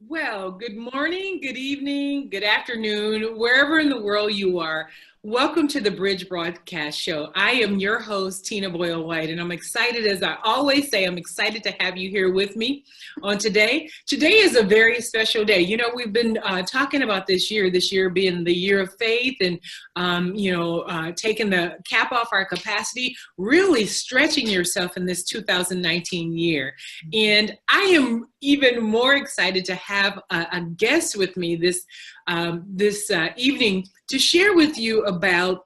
Well, good morning, good evening, good afternoon, wherever in the world you are. Welcome to the Bridge Broadcast Show. I am your host, Tina Boyle Whyte, and I'm excited, as I always say, I'm excited to have you here with me on today. Today is a very special day. You know, we've been talking about this year being the year of faith and, taking the cap off our capacity, really stretching yourself in this 2019 year. And I am even more excited to have a guest with me this evening to share with you about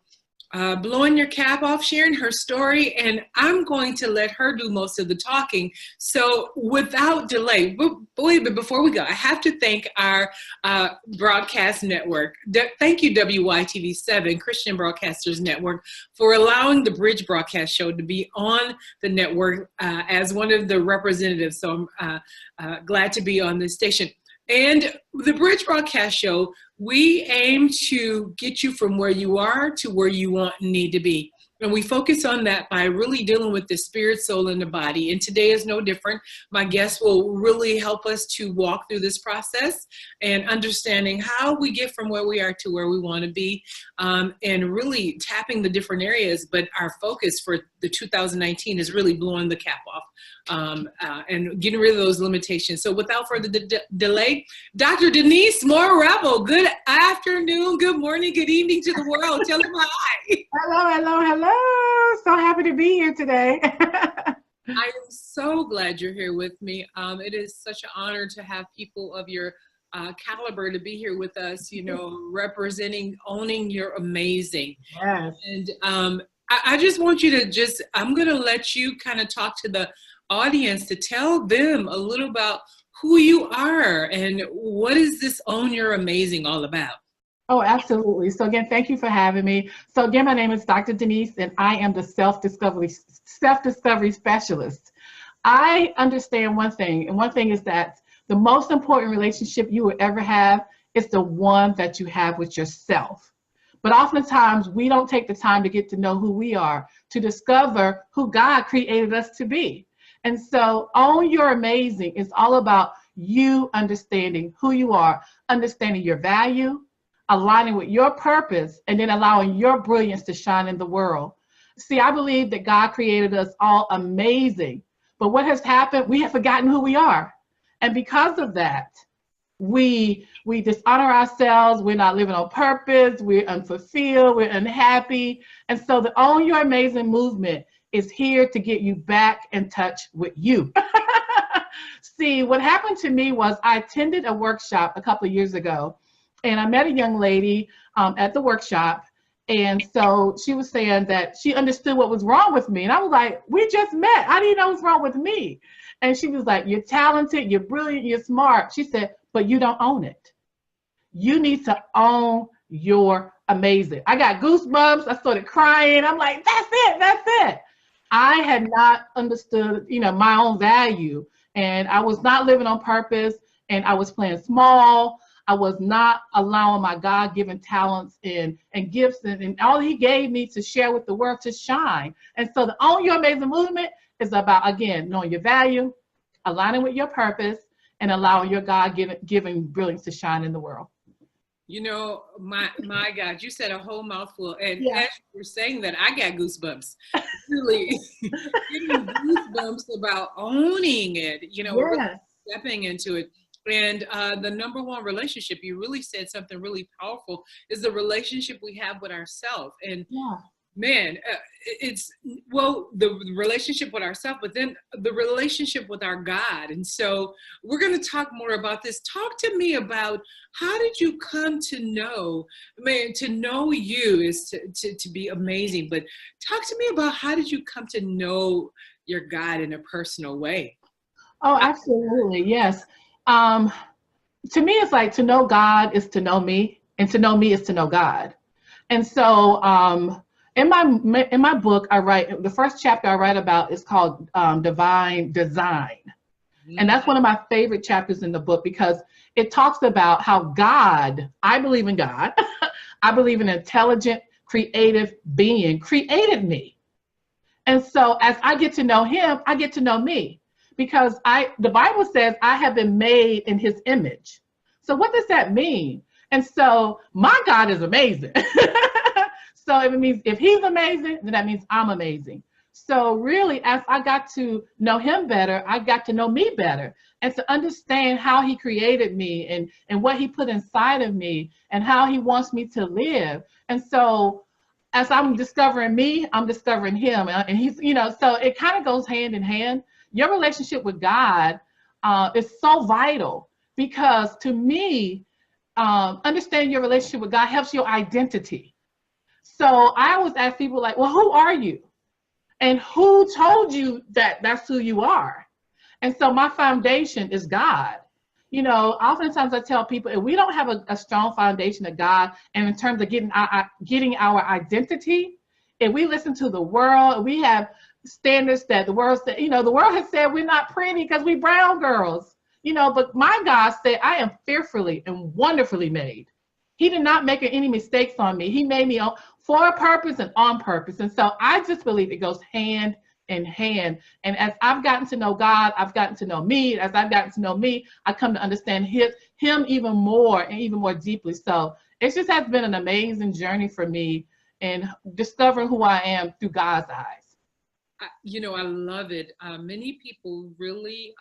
blowing your cap off, sharing her story, and I'm going to let her do most of the talking. So without delay, but before we go, I have to thank our broadcast network. Thank you, WYTV7, Christian Broadcasters Network, for allowing the Bridge Broadcast Show to be on the network as one of the representatives. So I'm glad to be on this station. And the Bridge Broadcast Show, we aim to get you from where you are to where you want and need to be. And we focus on that by really dealing with the spirit, soul, and the body. And today is no different. My guest will really help us to walk through this process and understanding how we get from where we are to where we want to be, and really tapping the different areas. But our focus for the 2019 is really blowing the cap off and getting rid of those limitations. So without further delay, Dr. Denise Revel, good afternoon, good morning, good evening to the world. Tell them hi. Hello, hello, hello. So happy to be here today. I am so glad you're here with me. It is such an honor to have people of your caliber to be here with us, you know, representing, owning your amazing. Yes. And I just want you to I'm going to let you kind of talk to the audience to tell them a little about who you are and what is this Own Your Amazing all about? Oh, absolutely. So again, thank you for having me. So again, my name is Dr. Denise, and I am the self-discovery specialist. I understand one thing, and one thing is that the most important relationship you will ever have is the one that you have with yourself. But oftentimes, we don't take the time to get to know who we are, to discover who God created us to be. And so, Own Your Amazing is all about you understanding who you are, understanding your value, aligning with your purpose, and then allowing your brilliance to shine in the world. See, I believe that God created us all amazing, but what has happened, we have forgotten who we are. And because of that, we dishonor ourselves, we're not living on purpose, we're unfulfilled, we're unhappy. And so the Own Your Amazing movement is here to get you back in touch with you. See, what happened to me was I attended a workshop a couple of years ago, and I met a young lady at the workshop. And so she was saying that she understood what was wrong with me. And I was like, we just met. How do you know what's wrong with me? And she was like, you're talented, you're brilliant, you're smart. She said, but you don't own it. You need to own your amazing. I got goosebumps. I started crying. I'm like, that's it, that's it. I had not understood, my own value, and I was not living on purpose, and I was playing small. I was not allowing my God-given talents and gifts and all he gave me to share with the world to shine. And so the Own Your Amazing movement is about, again, knowing your value, aligning with your purpose, and allowing your God-given brilliance to shine in the world. You know, my God, you said a whole mouthful. And Yeah. as you were saying that, I got goosebumps. Really getting goosebumps about owning it, really stepping into it. And the number one relationship, you really said something really powerful, is the relationship we have with ourselves. And man, it's, the relationship with ourselves, but then the relationship with our God. And so we're going to talk more about this. Talk to me about, how did you come to know, to know you is to be amazing, but talk to me about, how did you come to know your God in a personal way? Oh, absolutely. Yes. To me, it's like, to know God is to know me, and to know me is to know God. And so in my book, I write, the first chapter I write about is called Divine Design. And that's one of my favorite chapters in the book, because it talks about how God, I believe in God, I believe an intelligent, creative being created me. And so as I get to know him, I get to know me. because the Bible says I have been made in his image. So what does that mean? And so my God is amazing. So it means if he's amazing, then that means I'm amazing. So really, as I got to know him better, I got to know me better, and to understand how he created me and what he put inside of me and how he wants me to live. And so as I'm discovering me, I'm discovering him. And he's, so it kind of goes hand in hand. Your relationship with God is so vital, because to me, understanding your relationship with God helps your identity. So I always ask people like, well, who are you? And who told you that that's who you are? And so my foundation is God. Oftentimes I tell people, if we don't have a strong foundation of God, and in terms of getting our identity, if we listen to the world, we have standards that the world said, the world has said we're not pretty because we brown girls, but my God said, I am fearfully and wonderfully made. He did not make any mistakes on me. He made me for a purpose and on purpose. And so I just believe it goes hand in hand. And as I've gotten to know God, I've gotten to know me. As I've gotten to know me, I come to understand him even more and even more deeply. So it just has been an amazing journey for me in discovering who I am through God's eyes. I love it. Many people really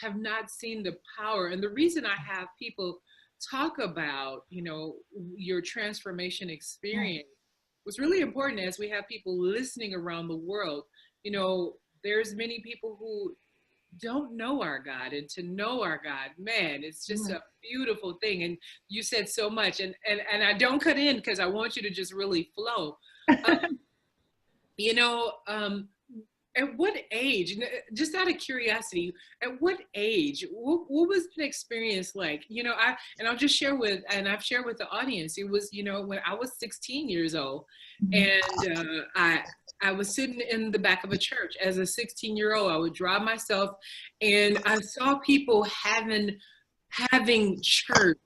have not seen the power. And the reason I have people talk about, your transformation experience was really important, as we have people listening around the world. There's many people who don't know our God, and to know our God, man, it's just a beautiful thing. And you said so much, and I don't cut in because I want you to just really flow. At what age, just out of curiosity, at what age, what was the experience like? I'll just share I've shared with the audience, it was, when I was 16 years old, and I was sitting in the back of a church as a 16-year-old. I would drive myself, and I saw people having church.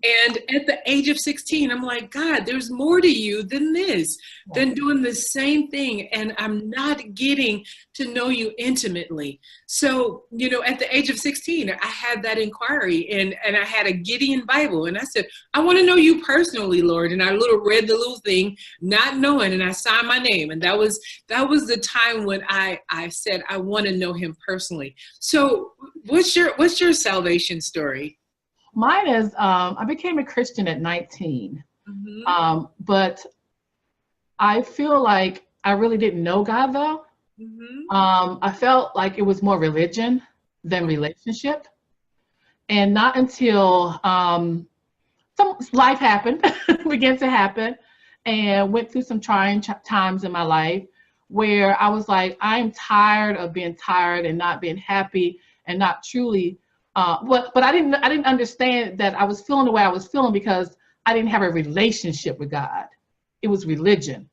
And at the age of 16, I'm like, God, there's more to you than this, than doing the same thing. And I'm not getting to know you intimately. So, at the age of 16, I had that inquiry, and I had a Gideon Bible. And I said, I want to know you personally, Lord. And I read the little thing, not knowing, and I signed my name. And that was the time when I said, I want to know him personally. So what's your salvation story? Mine is, I became a Christian at 19, but I feel like I really didn't know God though. I felt like it was more religion than relationship. And not until some life happened, began to happen, and went through some trying times in my life where I was like, I'm tired of being tired and not being happy and not truly but I didn't understand that I was feeling the way I was feeling because I didn't have a relationship with God. It was religion.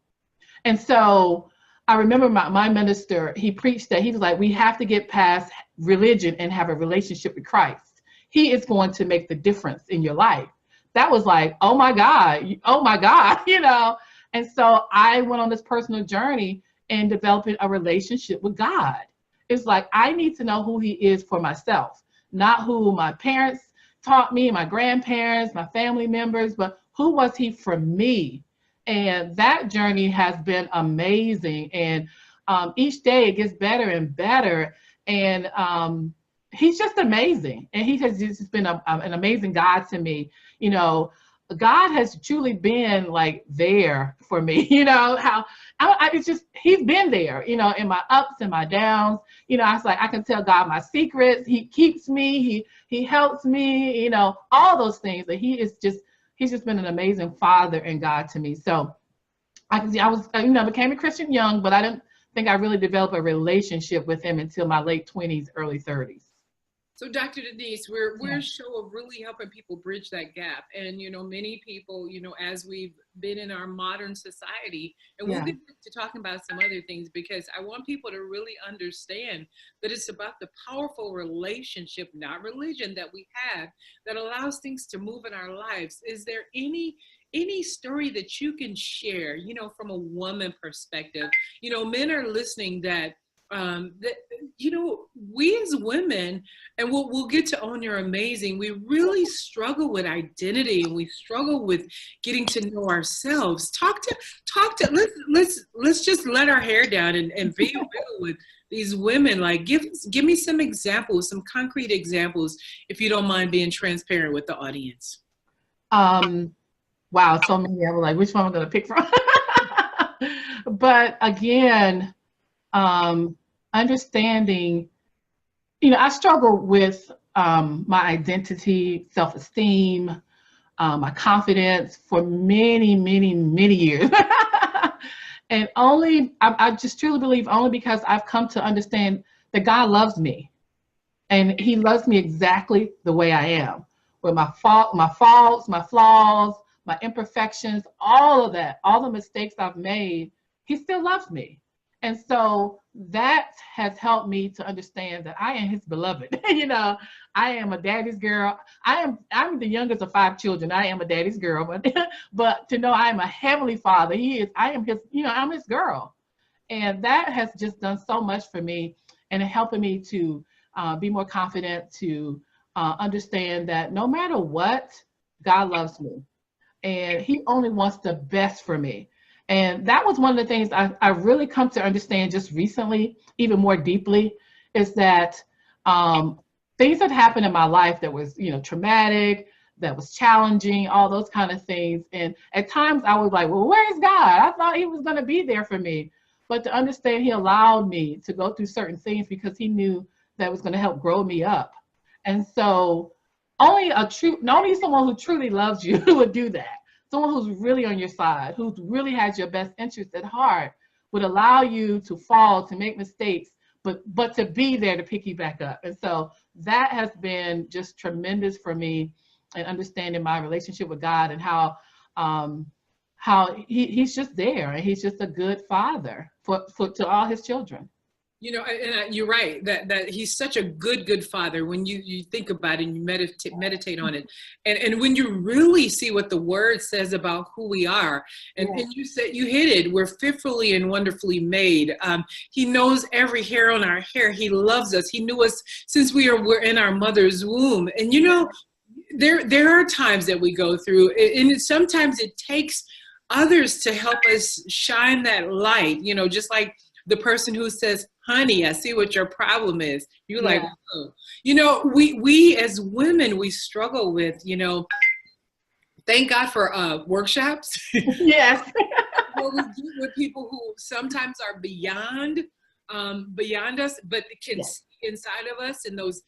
And so I remember my minister, he preached that. He was like, we have to get past religion and have a relationship with Christ. He is going to make the difference in your life. That was like, oh my God, And so I went on this personal journey in developing a relationship with God. It's like, I need to know who he is for myself. Not who my parents taught me, my grandparents, my family members, but who was he for me? And that journey has been amazing. And each day it gets better and better. And he's just amazing. And he has just been an amazing God to me. God has truly been like there for me, how it's just, he's been there, in my ups and my downs. I was like, I can tell God my secrets. He keeps me, he helps me, all those things. That he's just been an amazing father and God to me. So I became a Christian young, but I didn't think I really developed a relationship with him until my late 20s, early 30s. So Dr. Denise, we're a show of really helping people bridge that gap. And, many people, as we've been in our modern society, and we'll get to talking about some other things, because I want people to really understand that it's about the powerful relationship, not religion, that we have that allows things to move in our lives. Is there any story that you can share, from a woman perspective? Men are listening that that, we as women, and we'll get to Own Your Amazing, we really struggle with identity, and we struggle with getting to know ourselves. Let's just let our hair down and be real with these women. Like, give me some examples, some concrete examples, if you don't mind being transparent with the audience. Wow, so many. I was like, which one am I going to pick from? But again, understanding, I struggle with my identity, self-esteem, my confidence for many, many, many years. And I just truly believe only because I've come to understand that God loves me. And he loves me exactly the way I am, with my faults, my flaws, my imperfections, all of that, all the mistakes I've made, he still loves me. And so that has helped me to understand that I am his beloved. I am a daddy's girl. I'm the youngest of 5 children. I am a daddy's girl, but to know I am a heavenly father, I'm his girl. And that has just done so much for me, and helping me to be more confident, to understand that no matter what, God loves me, and he only wants the best for me. And that was one of the things I really come to understand just recently, even more deeply, is that things that happened in my life that was, traumatic, that was challenging, all those kind of things. And at times I was like, well, where's God? I thought he was going to be there for me. But to understand, he allowed me to go through certain things because he knew that was going to help grow me up. And so only someone who truly loves you would do that. Someone who's really on your side, who really has your best interest at heart, would allow you to fall, to make mistakes, but to be there to pick you back up. And so that has been just tremendous for me, and understanding my relationship with God, and how he's just there, and he's just a good father to all his children. And you're right that he's such a good father when you think about it and you meditate on it, and when you really see what the word says about who we are, and you said, you hit it, we're fearfully and wonderfully made. He knows every hair on our hair. He loves us. He knew us since we're in our mother's womb. And there are times that we go through, and sometimes it takes others to help us shine that light. Just like the person who says, honey, I see what your problem is. You're like, oh. We as women, we struggle with, thank God for workshops. Yes. with people who sometimes are beyond us, but can see inside of us, and those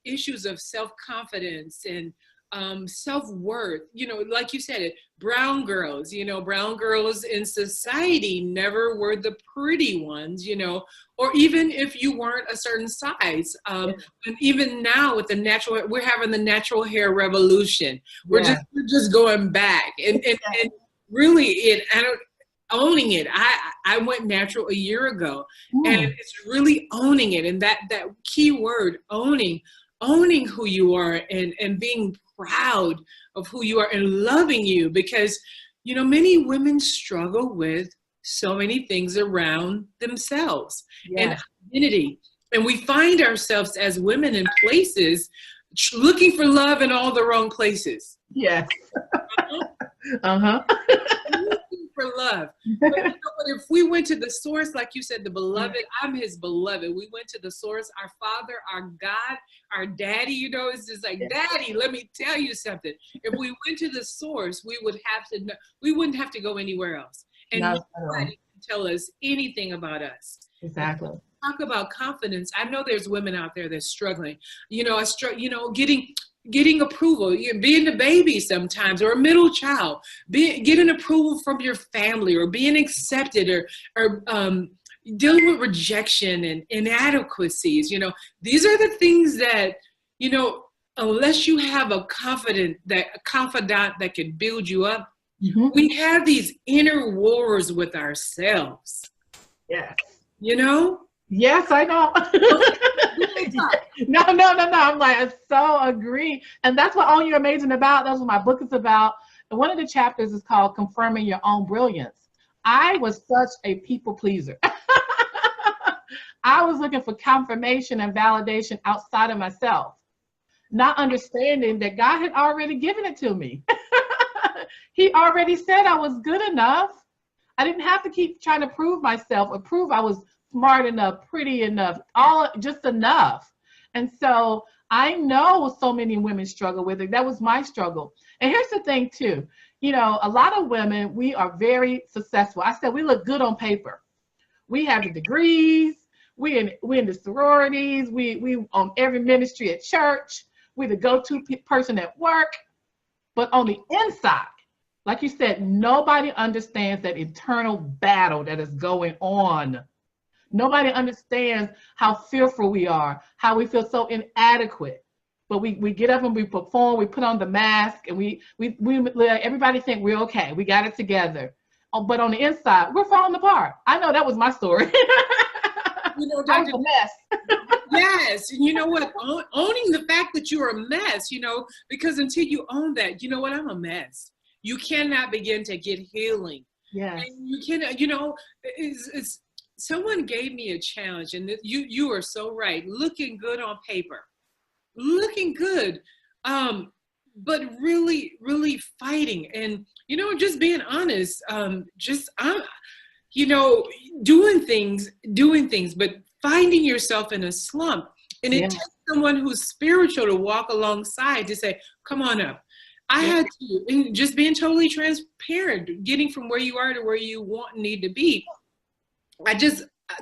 issues of self-confidence and self-worth, like you said, brown girls in society never were the pretty ones, or even if you weren't a certain size. And even now with we're having the natural hair revolution. We're just going back and really owning it. I went natural a year ago, and it's really owning it. And that key word, owning who you are, and being proud of who you are, and loving you, because many women struggle with so many things around themselves and identity, and we find ourselves as women in places looking for love in all the wrong places. Yes. Looking for love. But if we went to the source, like you said, the beloved, I'm his beloved. We went to the source, our Father, our God, our daddy, it's just like, daddy, let me tell you something. If we went to the source, we wouldn't have to go anywhere else. And nobody can tell us anything about us. Exactly. Talk about confidence. I know there's women out there that's struggling, getting approval, being a baby sometimes, or a middle child, getting approval from your family, or being accepted, or dealing with rejection and inadequacies. These are the things that, unless you have a confidant that can build you up, we have these inner wars with ourselves. Yes. Yes, I know. No. I'm like, I so agree. And that's what Own Your Amazing about. That's what my book is about. And one of the chapters is called Confirming Your Own Brilliance. I was such a people pleaser. I was looking for confirmation and validation outside of myself, not understanding that God had already given it to me. He already said I was good enough. I didn't have to keep trying to prove myself or prove I was smart enough, pretty enough, all just enough. And so I know so many women struggle with it. That was my struggle. And here's the thing too, you know, a lot of women, we are very successful. I said we look good on paper. We have the degrees, we in the sororities, we on every ministry at church, we're the go-to person at work. But on the inside, like you said, nobody understands that internal battle that is going on. Nobody understands how fearful we are, how we feel so inadequate. But we get up and we perform, we put on the mask, and we let everybody think we're okay, we got it together. But on the inside, we're falling apart. I know that was my story. You know, I was a mess. Yes, and you know what? Owning the fact that you're a mess, you know, because until you own that, you know what? I'm a mess. You cannot begin to get healing. Yes. And you cannot, you know, it's someone gave me a challenge, and you are so right. Looking good on paper, looking good, but really, really fighting, and you know, just being honest, you know, doing things, but finding yourself in a slump. And it takes someone who's spiritual to walk alongside to say, come on up. I had to, and just being totally transparent, getting from where you are to where you want and need to be.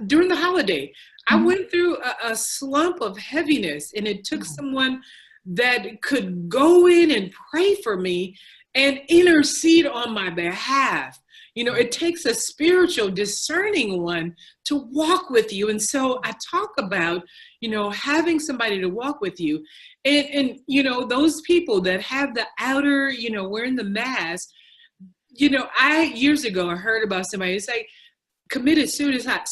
During the holiday, I went through a slump of heaviness, and it took someone that could go in and pray for me and intercede on my behalf. You know, it takes a spiritual, discerning one to walk with you. And so I talk about, you know, having somebody to walk with you. And you know, those people that have the outer, you know, wearing the mask, you know, years ago, I heard about somebody, it's like, committed suicide.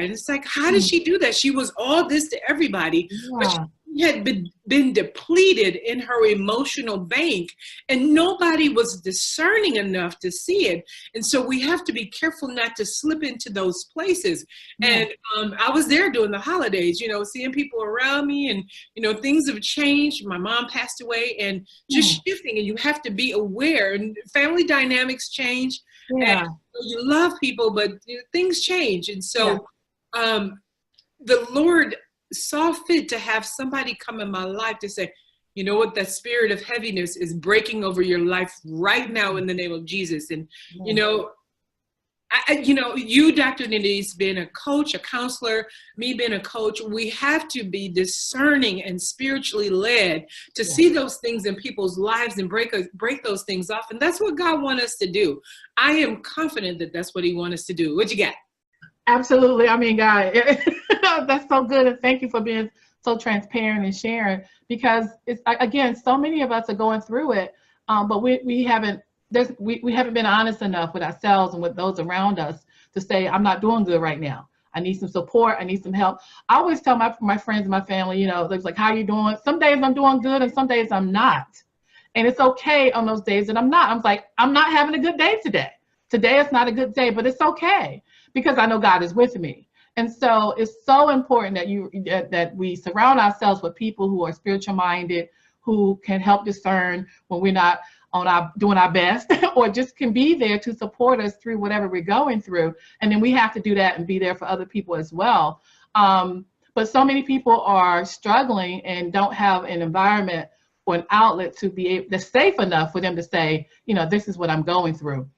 And it's like, how did she do that? She was all this to everybody, but she had been depleted in her emotional bank, and nobody was discerning enough to see it. And so we have to be careful not to slip into those places. And I was there during the holidays, you know, seeing people around me, and you know, things have changed. My mom passed away, and just shifting, and you have to be aware, and family dynamics change. And you love people, but you know, things change. And so the Lord saw fit to have somebody come in my life to say, you know what, that spirit of heaviness is breaking over your life right now in the name of Jesus. And you know, you know, you, Dr. Denise, being a coach, a counselor, me being a coach, we have to be discerning and spiritually led to see those things in people's lives and break those things off. And that's what God wants us to do. I am confident that that's what he wants us to do. What you got? Absolutely. I mean, God, that's so good. And thank you for being so transparent and sharing, because it's, again, so many of us are going through it, but we haven't been honest enough with ourselves and with those around us to say, I'm not doing good right now. I need some support. I need some help. I always tell my friends and my family, you know, they're like, how are you doing? Some days I'm doing good and some days I'm not. And it's okay on those days that I'm not. I'm like, I'm not having a good day today. Today is not a good day, but it's okay, because I know God is with me. And so it's so important that we surround ourselves with people who are spiritual minded, who can help discern when we're not doing our best, or just can be there to support us through whatever we're going through. And then we have to do that and be there for other people as well. But so many people are struggling and don't have an environment or an outlet to be that's safe enough for them to say, you know, this is what I'm going through.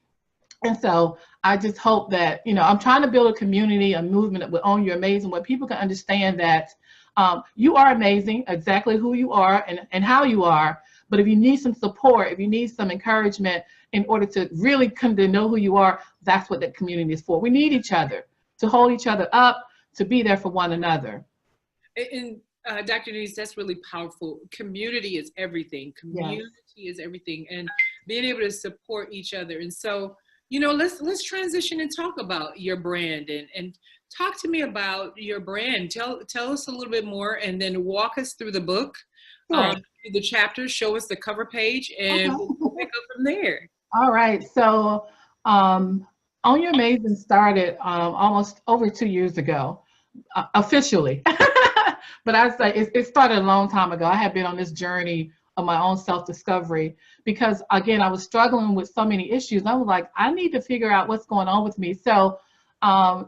And so I just hope that, you know, I'm trying to build a community, a movement that will own you're amazing, where people can understand that you are amazing, exactly who you are and how you are. But if you need some support, if you need some encouragement in order to really come to know who you are, that's what that community is for. We need each other to hold each other up, to be there for one another. And Dr. Denise, that's really powerful. Community is everything. Community is everything, and being able to support each other. And so, you know, let's transition and talk about your brand, and talk to me about your brand. Tell us a little bit more, and then walk us through the book, the chapters, show us the cover page, and we'll pick up from there. All right. So Own Your Amazing started almost over 2 years ago. officially. But I say it started a long time ago. I had been on this journey of my own self-discovery because, again, I was struggling with so many issues. I was like, I need to figure out what's going on with me. So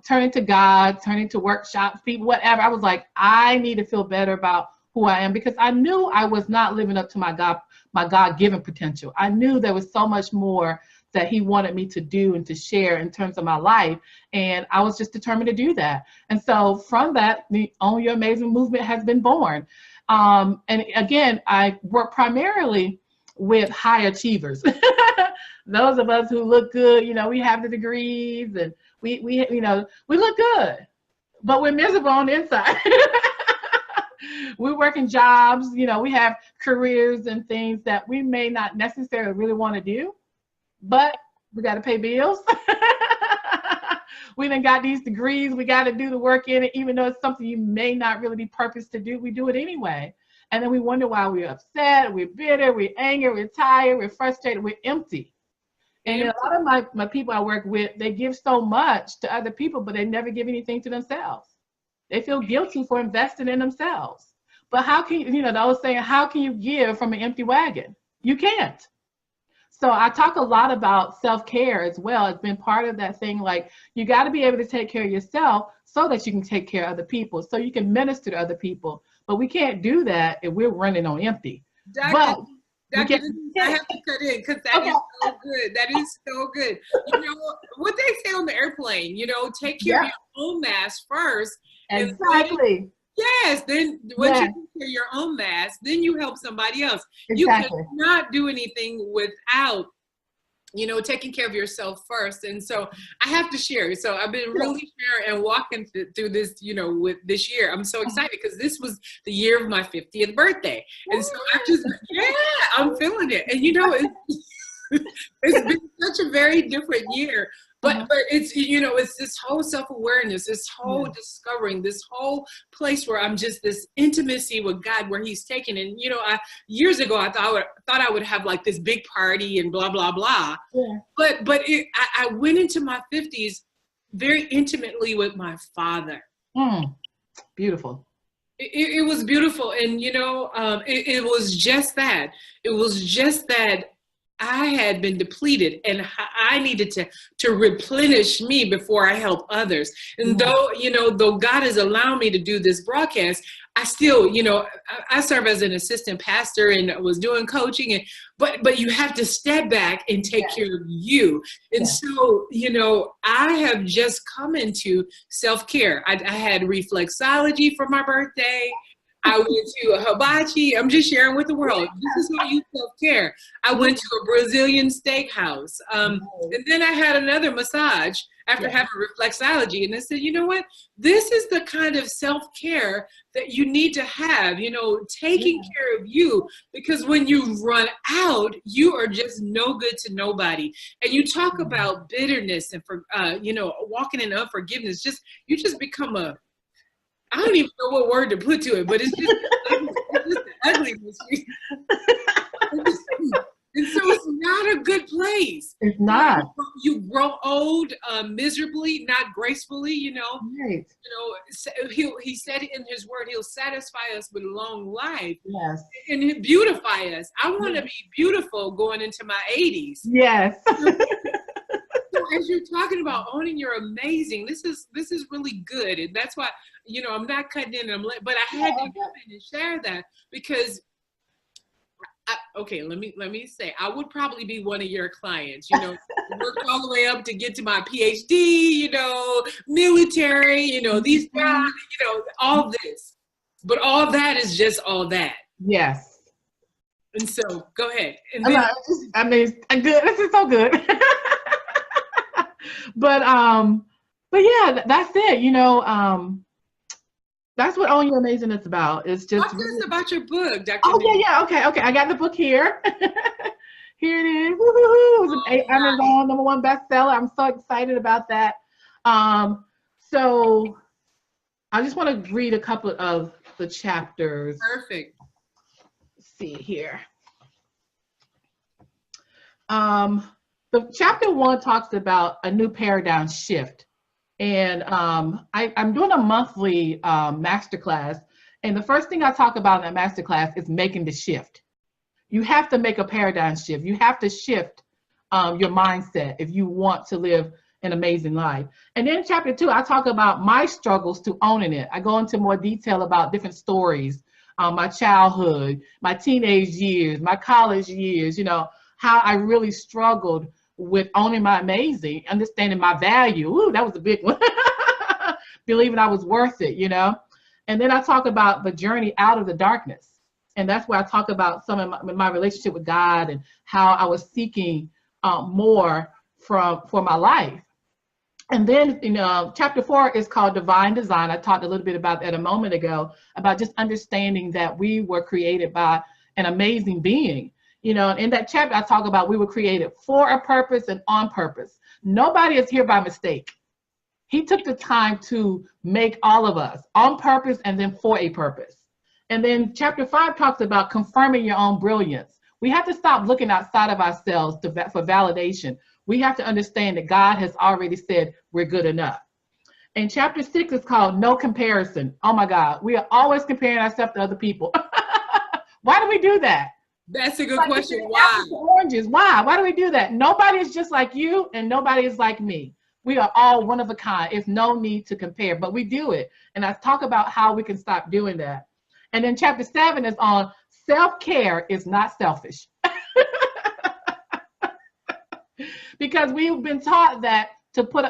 turning to God, turning to workshops, people, whatever. I was like, I need to feel better about who I am, because I knew I was not living up to my God-given potential. I knew there was so much more that he wanted me to do and to share in terms of my life. And I was just determined to do that. And so from that, the Own Your Amazing movement has been born. And again, I work primarily with high achievers. Those of us who look good, we have the degrees and we look good, but we're miserable on the inside. We're working jobs, we have careers and things that we may not necessarily really want to do, but we got to pay bills. We done got these degrees, we got to do the work in it, even though it's something you may not really be purposed to do, we do it anyway. And then we wonder why we're upset, we're bitter, we're angry, we're tired, we're frustrated, we're empty. And a lot of my people I work with, they give so much to other people, but they never give anything to themselves. They feel guilty for investing in themselves. But how can you, I was saying, how can you give from an empty wagon? You can't. So I talk a lot about self-care as well. It's been part of that thing. Like, you got to be able to take care of yourself so that you can take care of other people, so you can minister to other people. But we can't do that if we're running on empty. Dr. Denise, I have to cut in because that is so good. That is so good. What they say on the airplane, take care of your own mask first. Exactly. Yes. Then once you take care of your own mask, then you help somebody else. Exactly. You cannot do anything without taking care of yourself first. And so I have to share. So I've been really sharing and walking through this, with this year. I'm so excited because this was the year of my 50th birthday. And so I'm feeling it. And it's been such a very different year. But it's, it's this whole self-awareness, this whole discovering, this whole place where I'm just this intimacy with God where he's taken. And, years ago, I thought I would have like this big party and blah, blah, blah. Yeah. But I went into my 50s very intimately with my father. Beautiful. It was beautiful. And, it was just that. It was just that I had been depleted and I needed to replenish me before I help others. And though God has allowed me to do this broadcast, I still, I serve as an assistant pastor and was doing coaching, but you have to step back and take care of you. And so, I have just come into self-care. I had reflexology for my birthday. I went to a hibachi. I'm just sharing with the world. This is how you self-care. I went to a Brazilian steakhouse. And then I had another massage after having reflexology. And I said, you know what? This is the kind of self-care that you need to have, taking care of you. Because when you run out, you are just no good to nobody. And you talk about bitterness and, walking in unforgiveness. You just become I don't even know what word to put to it, but it's just the ugliness. And so it's not a good place. It's not. You grow old miserably, not gracefully, Right. He said in his word, he'll satisfy us with long life. Yes. And he'll beautify us. I want to be beautiful going into my 80s. Yes. So as you're talking about owning your amazing, this is really good. And that's why, I'm not cutting in, but I had to come in and share that because let me say, I would probably be one of your clients, worked all the way up to get to my PhD, military, these jobs, all this, but all that is just all that. Yes. And so go ahead. And then, good. This is so good. But yeah, that's it. That's what Own Your Amazing is about. It's just talk to us about your book, Dr. Okay. I got the book here. Here it is. Woo-hoo-hoo. It was an Amazon #1 bestseller. I'm so excited about that. So I just want to read a couple of the chapters. Perfect. Let's see here. The chapter 1 talks about a new paradigm shift And I'm doing a monthly masterclass. And the first thing I talk about in that masterclass is making the shift. You have to make a paradigm shift. You have to shift your mindset if you want to live an amazing life. And then chapter 2, I talk about my struggles to owning it. I go into more detail about different stories, my childhood, my teenage years, my college years, how I really struggled with owning my amazing, understanding my value. Ooh, that was a big one. Believing I was worth it. And then I talk about the journey out of the darkness. And that's where I talk about some of my relationship with God and how I was seeking more for my life. And then, chapter 4 is called Divine Design. I talked a little bit about that a moment ago, about just understanding that we were created by an amazing being. In that chapter, I talk about we were created for a purpose and on purpose. Nobody is here by mistake. He took the time to make all of us on purpose and then for a purpose. And then chapter 5 talks about confirming your own brilliance. We have to stop looking outside of ourselves for validation. We have to understand that God has already said we're good enough. And chapter 6 is called No Comparison. Oh my God, we are always comparing ourselves to other people. Why do we do that? That's a good question. Why? Oranges. Why do we do that? Nobody is just like you and nobody is like me. We are all one of a kind. It's no need to compare, but we do it. And I talk about how we can stop doing that. And then chapter 7 is on self-care is not selfish. Because we've been taught that to put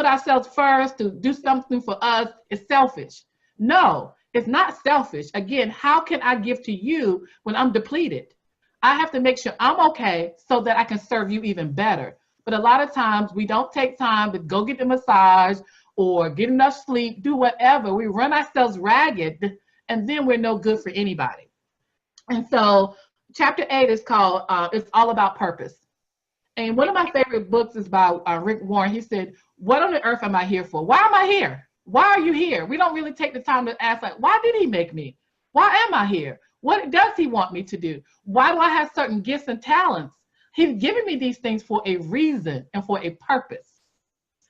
ourselves first, to do something for us is selfish. No, it's not selfish. Again, how can I give to you when I'm depleted? I have to make sure I'm okay so that I can serve you even better. But a lot of times we don't take time to go get the massage or get enough sleep, do whatever. We run ourselves ragged and then we're no good for anybody. And so chapter 8 is called, It's All About Purpose. And one of my favorite books is by Rick Warren. He said, what on the earth am I here for? Why am I here? Why are you here? We don't really take the time to ask, like, why did he make me? Why am I here? What does he want me to do? Why do I have certain gifts and talents? He's giving me these things for a reason and for a purpose.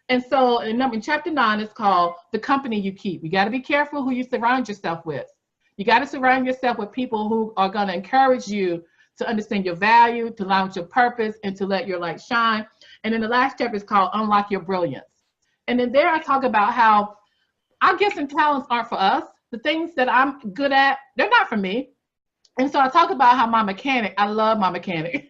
And so in chapter 9, it's called The Company You Keep. You got to be careful who you surround yourself with. You got to surround yourself with people who are going to encourage you to understand your value, to launch your purpose, and to let your light shine. And then the last chapter is called Unlock Your Brilliance. And then there I talk about how our gifts and talents aren't for us. The things that I'm good at, they're not for me. And so I talk about how I love my mechanic.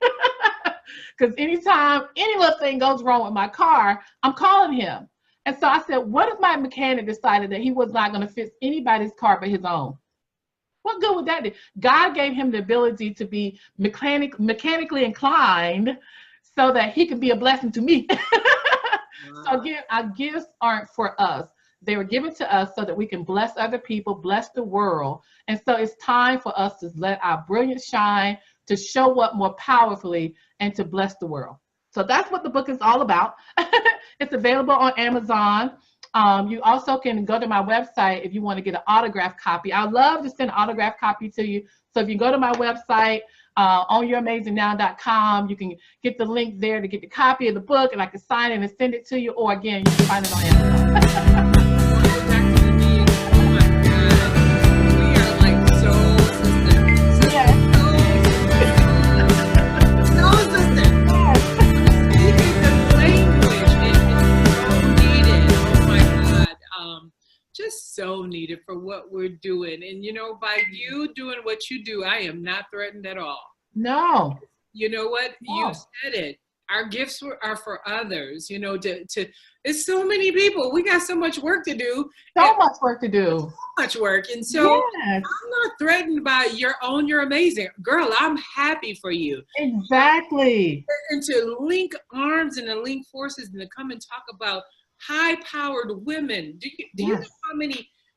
Because anytime any little thing goes wrong with my car, I'm calling him. And so I said, what if my mechanic decided that he was not going to fix anybody's car but his own? What good would that do? God gave him the ability to be mechanically inclined so that he could be a blessing to me. Wow. So again, our gifts aren't for us. They were given to us so that we can bless other people, bless the world. And so it's time for us to let our brilliance shine, to show up more powerfully, and to bless the world. So that's what the book is all about. It's available on Amazon. You also can go to my website if you want to get an autographed copy. I'd love to send an autographed copy to you. So if you go to my website, onyouramazingnnow.com, you can get the link there to get the copy of the book, and I can sign it and send it to you. Or again, you can find it on Amazon. Just so needed for what we're doing. And by you doing what you do, I am not threatened at all. No. You know what? No. You said it. Our gifts are for others, it's so many people. We got so much work to do. So much work to do. So much work. And so yes. I'm not threatened by you're amazing. Girl, I'm happy for you. Exactly. And to link arms and to link forces and to come and talk about high-powered women. Do you know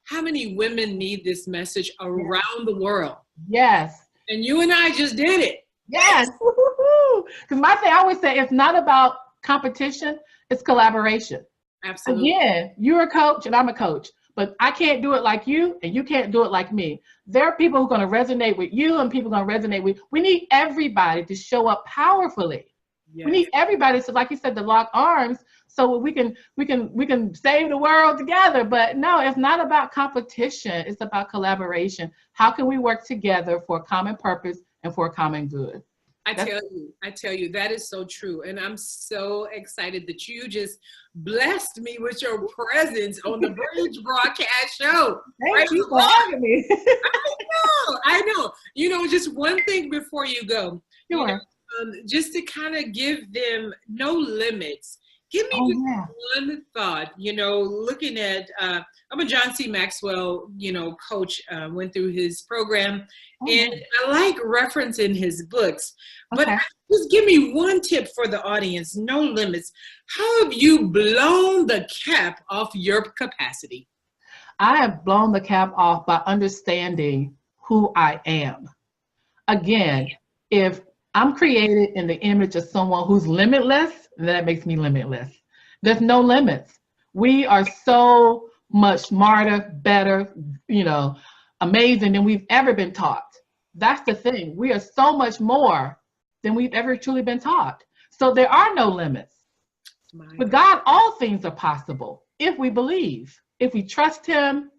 how many women need this message around the world? Yes. And you and I just did it. Yes. Because my thing, I always say, it's not about competition, it's collaboration. Absolutely. Again, you're a coach and I'm a coach, but I can't do it like you and you can't do it like me. There are people who are going to resonate with you and people are going to resonate with. We need everybody to show up powerfully. Yes. We need everybody, so like you said, to lock arms so we can save the world together. But no, it's not about competition. It's about collaboration. How can we work together for a common purpose and for a common good? I tell you, that is so true. And I'm so excited that you just blessed me with your presence on the Bridge Broadcast Show. Thank you for having me. I know. You know, just one thing before you go. Sure. You know, just to kind of give them no limits. Give me one thought, you know, looking at, I'm a John C. Maxwell, you know, coach, went through his program, and I like referencing his books, but just give me one tip for the audience, no limits. How have you blown the cap off your capacity? I have blown the cap off by understanding who I am. Again, if I'm created in the image of someone who's limitless, that makes me limitless. There's no limits. We are so much smarter, better, you know, amazing than we've ever been taught. That's the thing. We are so much more than we've ever truly been taught. So there are no limits. With God, all things are possible if we believe, if we trust him,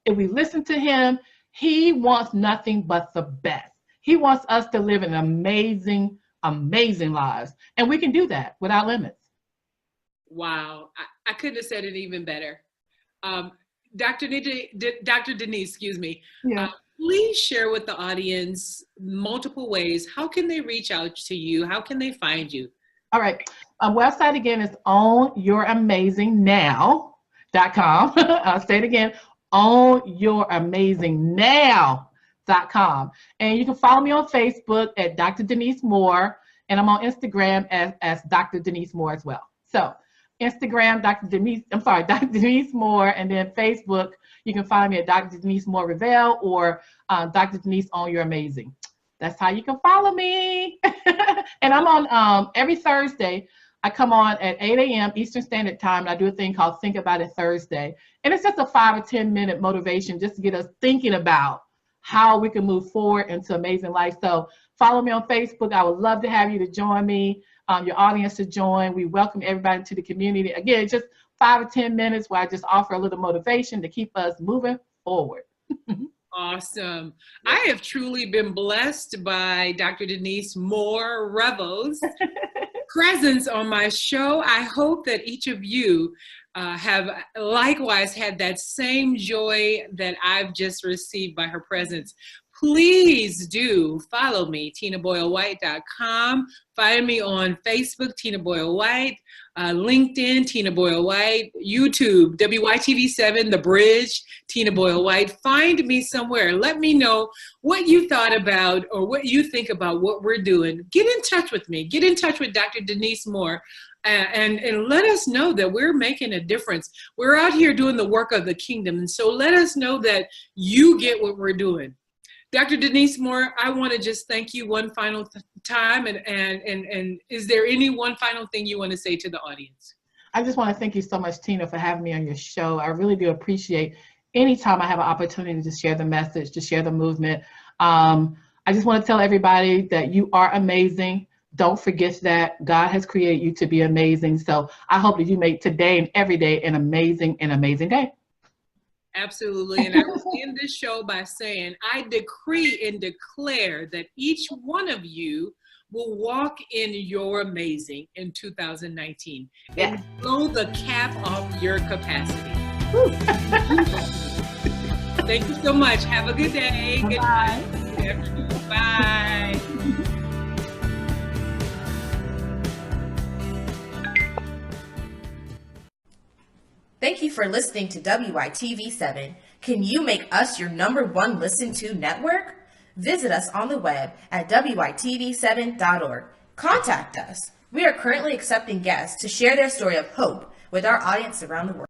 if we listen to him. He wants nothing but the best. He wants us to live an amazing, amazing lives. And we can do that without limits. Wow. I couldn't have said it even better. Dr. Denise, excuse me. Yeah. Please share with the audience multiple ways. How can they reach out to you? How can they find you? All right. Our website again is ownyourAmazingNow.com. I'll say it again, ownyourAmazingNow.com. And you can follow me on Facebook at Dr. Denise Moore, and I'm on Instagram as Dr. Denise Moore as well. So Instagram, Dr. Denise Moore, and then Facebook, you can find me at Dr. Denise Moore Revel or Dr. Denise Own Your Amazing. That's how you can follow me. And I'm on every Thursday. I come on at 8 a.m. Eastern Standard Time, and I do a thing called Think About It Thursday. And it's just a 5 or 10 minute motivation just to get us thinking about how we can move forward into amazing life. So follow me on Facebook. I would love to have you to join me, your audience to join. We welcome everybody to the community. Again, just 5 or 10 minutes where I just offer a little motivation to keep us moving forward. Awesome. I have truly been blessed by Dr. Denise Moore Revel's presence on my show. I hope that each of you have likewise had that same joy that I've just received by her presence. Please do follow me, TinaBoyleWhyte.com. Find me on Facebook, Tina Boyle Whyte, LinkedIn, Tina Boyle Whyte, YouTube, WYTV7, The Bridge, Tina Boyle Whyte. Find me somewhere. Let me know what you thought about or what you think about what we're doing. Get in touch with me. Get in touch with Dr. Denise Moore. And let us know that we're making a difference. We're out here doing the work of the kingdom. And so let us know that you get what we're doing. Dr. Denise Moore, I want to just thank you one final time. And is there any one final thing you want to say to the audience? I just want to thank you so much, Tina, for having me on your show. I really do appreciate anytime I have an opportunity to share the message, to share the movement. I just want to tell everybody that you are amazing. Don't forget that God has created you to be amazing. So I hope that you make today and every day an amazing day. Absolutely. And I will end this show by saying, I decree and declare that each one of you will walk in your amazing in 2019 and blow the cap off your capacity. Thank you so much. Have a good day. Good night. Good afternoon. Bye. Thank you for listening to WYTV7. Can you make us your #1 listen to network? Visit us on the web at WYTV7.org. Contact us. We are currently accepting guests to share their story of hope with our audience around the world.